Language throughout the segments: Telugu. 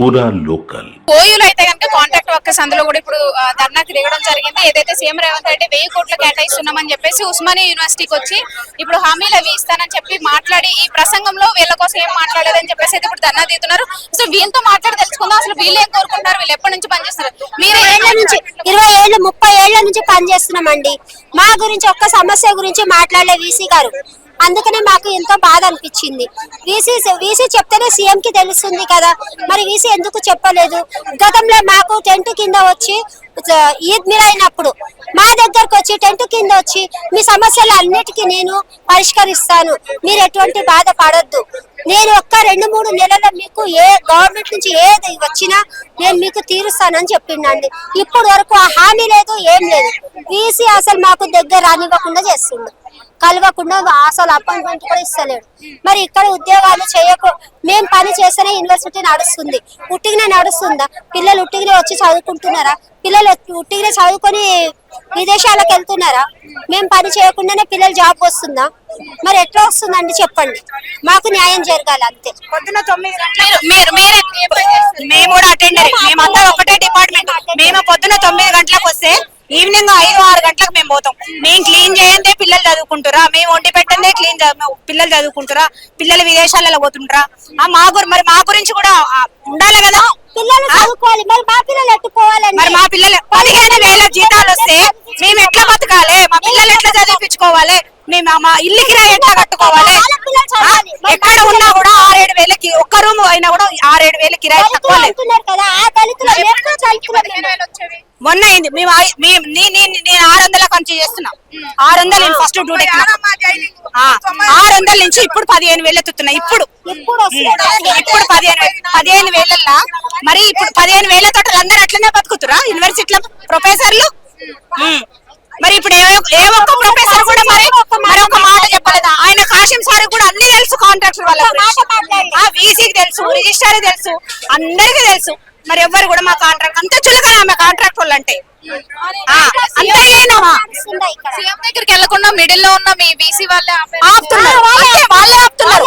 పూరా లోకల్ ఓయూలో అయితే కనుక కాంట్రాక్ట్ వర్కర్స్ అందులో కూడా ఇప్పుడు ధర్నాకి దిగడం జరిగింది. ఏదైతే సీఎం రేవంత్ రెడ్డి 1000 కోట్లు కేటాయిస్తున్నామని చెప్పేసి ఉస్మానియా యూనివర్సిటీకి వచ్చి ఇప్పుడు హామీలు అవి ఇస్తానని చెప్పి మాట్లాడి ఈ ప్రసంగంలో వీళ్ళ కోసం ఏం మాట్లాడదని చెప్పేసి అయితే ఇప్పుడు ధర్నా దిగుతున్నారు. అసలు వీళ్ళతో మాట్లాడి తెలుసుకుందాం, అసలు వీళ్ళు ఏం కోరుకుంటారు, వీళ్ళు ఎప్పటి నుంచి పనిచేస్తారు. మీరు 20 ఏళ్ళు 30 ఏళ్ల నుంచి పనిచేస్తున్నామండి. మా గురించి ఒక్క సమస్య గురించి మాట్లాడలే వీసీ గారు. అందుకనే మాకు ఎంతో బాధ అనిపించింది. వీసీ చెప్తేనే సీఎం కి తెలుస్తుంది కదా, మరి వీసీ ఎందుకు చెప్పలేదు? గతంలో మాకు టెంట్ కింద వచ్చి ఈద్ మిల్ అయినప్పుడు మా దగ్గరకు వచ్చి టెంట్ కింద వచ్చి మీ సమస్యలు అన్నిటికీ నేను పరిష్కరిస్తాను, మీరు ఎటువంటి బాధ పడొద్దు, నేను ఒక్క 2-3 నెలల్లో మీకు ఏ గవర్నమెంట్ నుంచి ఏది వచ్చినా నేను మీకు తీరుస్తానని చెప్పిండండి. ఇప్పుడు వరకు ఆ హామీ లేదు, ఏం లేదు. వీసీ అసలు మాకు దగ్గర రానివ్వకుండా చేస్తుంది, కలవకుండా అసలు అపాయింట్మెంట్ కూడా ఇస్తలేడు. మరి ఇక్కడ ఉద్యోగాలు మేము పని చేస్తేనే యూనివర్సిటీ నడుస్తుంది. ఉట్టిగానే నడుస్తుందా? పిల్లలు ఉట్టిగానే వచ్చి చదువుకుంటున్నారా? పిల్లలు ఉట్టిగానే చదువుకొని విదేశాలకు వెళ్తున్నారా? మేము పని చేయకుండానే పిల్లలు జాబ్ వస్తుందా? మరి ఎట్లా వస్తుందండి చెప్పండి. మాకు న్యాయం జరగాలి అంతే. పొద్దున 9 గంటలకు మేము కూడా అటెండర్, మేమంతా ఒకటే డిపార్ట్మెంట్. మేము పొద్దున 9 గంటలకు వస్తే ఈవినింగ్ 5-6 గంటలకు మేము పోతాం. మేము క్లీన్ చేయందే పిల్లలు చదువుకుంటారా? మేము వండి పెట్టందే పిల్లలు చదువుకుంటారా? పిల్లలు విదేశాలలో పోతుంటారా? మరి మా గురించి కూడా ఉండాలి కదా. పిల్లలు చదువుకోవాలి, మరి మా పిల్లలు ఎట్టుకోవాలండి. మరి మా పిల్లలు 15,000 జీతాలు వస్తే మేము ఎట్లా బతకాలి? మా పిల్లలు ఎట్లా చదివించుకోవాలి? మేము మా ఇల్లు కిరాయి ఎట్లా కట్టుకోవాలి? ఎక్కడ ఉన్నా కూడా 6-7 వేలకి, ఒక్క రూమ్ అయినా కూడా 6-7 వేలు కిరాయి తక్కువ. మొన్న అయింది, నేను 600 కంచి చేస్తున్నా. 600 ఫస్ట్ డ్యూటీ 600 నుంచి ఇప్పుడు 15,000 ఎత్తుతున్నా. ఇప్పుడు 15,000 మరి ఇప్పుడు 15,000 తోటలు అందరూ అట్లనే బతుకుతురా యూనివర్సిటీలో ప్రొఫెసర్లు? మరి ఇప్పుడు ఏ ఒక్క ప్రొఫెసర్ కూడా మరి ఒక మాట చెప్పలేదా? ఆయన కాశీం సార్ కూడా అన్ని తెలుసు, కాంట్రాక్టర్ వాళ్ళ వీసీకి తెలుసు, రిజిస్ట్రార్ తెలుసు, అందరికి తెలుసు. మరి ఎవ్వరు కూడా మా కాంట్రాక్ట్ అంత చులకన, మా కాంట్రాక్ట్ వాళ్ళు అంటే సీఎం దగ్గరికి వెళ్లకుండా మిడిల్ లో ఉన్న మీ బీసీ వాళ్ళే ఆపుతున్నారు. వాళ్ళే ఆపుతున్నారు.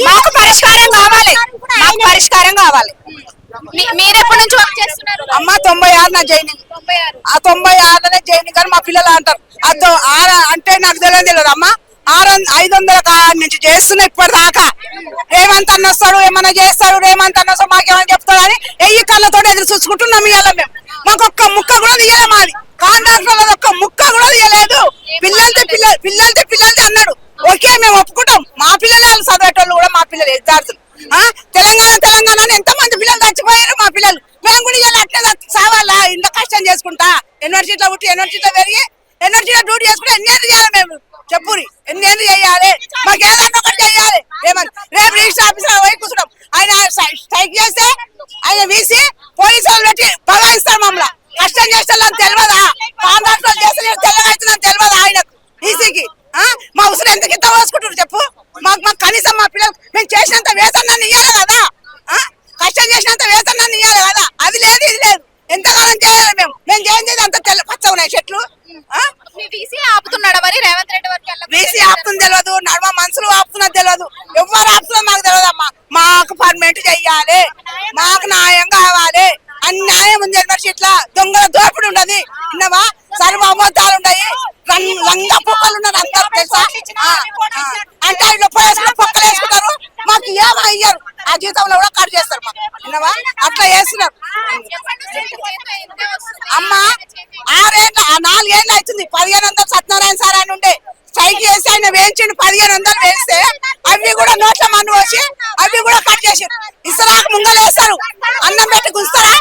మాకు పరిష్కారం కావాలి, మాకు పరిష్కారం కావాలి. మీరు ఎప్పటి నుంచి వర్క్ చేస్తున్నారు? అమ్మ 96 నా జైనింగ్. ఆ 96 జైనింగ్ అని మా పిల్లలు అంటారు. అంటే నాకు తెలియదు అమ్మ. 500 నుంచి చేస్తున్నా ఇప్పటిదాకా. రేవంత్ అన్న వస్తాడు, ఏమన్నా చేస్తాడు, రేవంత్ అన్న వస్తాడు, మాకేమన్నా చెప్తాడు అని 1000 కళ్ళతో ఎదురు చూసుకుంటున్నాం. ఇవాళ మేము మాకు ఒక్క ముక్క కూడా తీయలే. మాది కాంట్రాక్టర్ ఒక్క ముక్క కూడా తీయలేదు. పిల్లలది అన్నాడు. ఓకే, మేము ఒప్పుకుంటాం. మా పిల్లలే చదివేటోళ్ళు కూడా, మా పిల్లలు విద్యార్థులు. తెలంగాణ ఎంతమంది పిల్లలు చచ్చిపోయారు మా పిల్లలు. మేము కూడా ఇలా అట్లా సావాలా? ఇంత కష్టం చేసుకుంటా యూనివర్సిటీలో పుట్టి, యూనివర్సిటీలో పెరిగి, యూనివర్సిటీలో డ్యూటీ చేసుకుంటే ఎన్ని ఏళ్ళు చేయాలి? మేము చెప్పురి, ఎన్ని ఏళ్ళు చేయాలి? మాకు ఏదన్నా ఒకటి చేయాలి. రేపు రిజిస్టర్ ఆఫీసర్ పోయి కూర్చున్నాం. ఆయన స్ట్రైక్ చేస్తే ఆయన వీసి పోలీసులు పెట్టి బగాయిస్తారు మమ్మల్ని. కష్టం చేస్తే తెలియదా? కాంట్రాక్టర్ చేస్తే తెల్లగా అవుతుందని తెలియదా ఆయనకు, వీసీకి? మా ఉసురు ఎందుకు ఇంత పోసుకుంటారు చెప్పు? మాకు కనీసం మా పిల్లలు మేము చేసినంత వేతనాన్ని ఇవ్వాలి కదా, కష్టం చేసినంత వేతనాన్ని ఇవ్వాలి కదా. అది లేదు, ఇది లేదు. ఎంతకాలం చేయాలి? మేము చేసేది అంత పచ్చ ఉన్నాయి చెట్లు. ఆపుతున్నాడా మరి రేవంత్ రెడ్డి వరకు? వీసీ ఆపుతుంది తెలియదు, నడమ మనుషులు ఆపుతున్నది తెలియదు, ఎవరు ఆపుతున్నా మాకు తెలియదమ్మా. మాకు పర్మనెంట్ చెయ్యాలి, మాకు న్యాయం కావాలి. అన్యాయం ఉంది యూనివర్సిటీలో. దొంగల దోపిడి ఉండదు, విన్నావా? సర్వ అబద్ధాలు ఉన్నాయి, లంగా పుక్కలు ఉన్నారు అందరూ తెలుసా? అంటే పొక్కలు వేసుకుంటారు, మాకు ఏమో అయ్యారు. ఆ జీతంలో కూడా కట్ చేస్తారు మాకు, విన్నావా? అట్లా చేస్తున్నారు. అమ్మ 4 ఏళ్ళు అవుతుంది. 1500 సత్యనారాయణ సార్ అని ఉండే స్ట్రైక్ చేసి ఆయన వేయించిండు. 1500 వేస్తే అవి కూడా నోట్ల మన్ను పోసి అవి కూడా కట్ చేసారు. ఇస్తరాకు ముంగలు వేస్తారు. అన్నం పెట్టి గుంచుతారా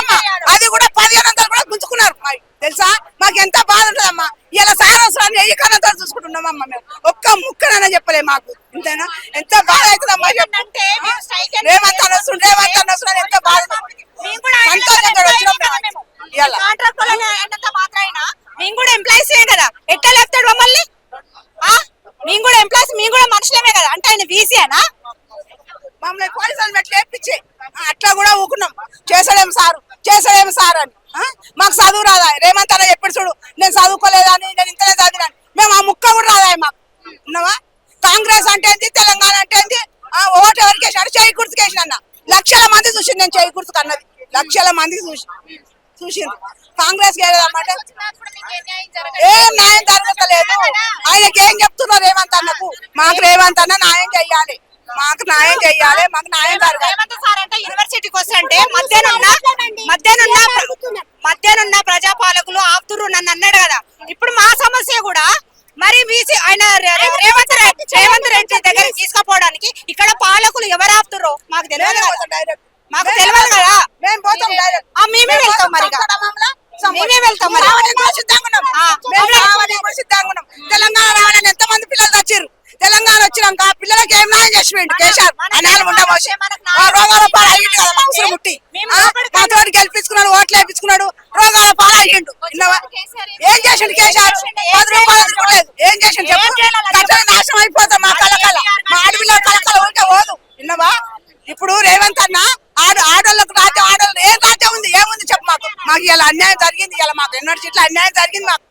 అమ్మ? అది కూడా 1500 కూడా గుంజుకున్నారు. తెలుసా? మాకు ఎంత బాధ ఉంటదమ్మా. ఇలా సారాన్ని 1000 కళ్ళతో చూసుకుంటున్నామమ్మా. మేము ఒక్క ముక్కనైనా చెప్పలే మాకు. ఇంతేనా? ఎంత బాధ అవుతుందమ్మా. రేవంత్ అన్న వస్తున్నాడు, ఎంత బాధ. సంతోషంగా వచ్చినాం. మేము కూడా ఎంప్లాయీస్ కదా, ఎట్లా లేపుతాడు మమ్మల్ని? మేము కూడా ఎంప్లాయీస్, మేము కూడా మనుషులమే కదా. అంటే ఆయన వీసీనా? మమ్మల్ని పోలీసులు పెట్టి లేపించి అట్లా కూడా ఊకున్నాం. చేసాడేం సార్ అని. మాకు చదువు రాదా? రేవంత్ అన్న ఎప్పుడు చూడు, నేను చదువుకోలేదని, నేను ఇంతనే చదివాను. మేము ఆ ముక్క కూడా రాదా మాకు, ఉన్నావా? కాంగ్రెస్ అంటే తెలంగాణ నేను చేయి గుర్తుకు అన్నది లక్షల మందికి చూసిండ్రు కాంగ్రెస్ గెలదన్నమాట ఏం న్యాయం జరగలేదు ఆయనకి ఏం చెప్తున్నారు రేవంత్ అన్నకు మాకు రేవంత్ అన్న న్యాయం చెయ్యాలి మాకు న్యాయం చెయ్యాలి మాకు న్యాయం జరగాలి రేవంత్ సార్ అంటే యూనివర్సిటీకి వస్తుంటే మధ్యాహ్నం ప్రజాపాలకులు ఆపుతురు నన్ను అన్నాడు కదా ఇప్పుడు మా సమస్య కూడా మరి బీసీ ఆయన రేవంత్ రెడ్డి దగ్గర తీసుకుపోవడానికి ఇక్కడ పాలకులు ఎవరు ఆపుతుర్రో మాకు తెలియదు కదా మాకు తెలియదు కదా మేము పోతాం డైరెక్ట్ మేమే వెళ్తాం మరి మేమే వెళ్తాం మరి తెలంగాణ రావాలని ఎంత మంది పిల్లలు వచ్చారు తెలంగాణ వచ్చినాక పిల్లలకి ఏం న్యాయం చేసిపోయింది కేసీఆర్ అనాలు ఉండబోసి రోగాల పాలు అయ్యిండు కదా మనసులు ముట్టి మాతోటి గెలిపించుకున్నాడు ఓట్లు వేయించుకున్నాడు రోగాల పాలు అయ్యిండు ఏం చేసిండు కేసీఆర్ 10 రూపాయలు తీసుకోలేదు ఏం చేసిండు చెప్పు కట్టలు నాశనం అయిపోతాం మా కలకల మా ఆడపిల్ల కలకల ఉంటే పోదు విన్నవా ఇప్పుడు రేవంత్ అన్న ఆడోళ్ళకు రాజ్యం ఆడోళ్ళు ఏం రాజ్యం ఉంది ఏముంది చెప్పు మాకు ఇలా అన్యాయం జరిగింది ఇలా మాకు యూనివర్సిటీలో అన్యాయం జరిగింది మాకు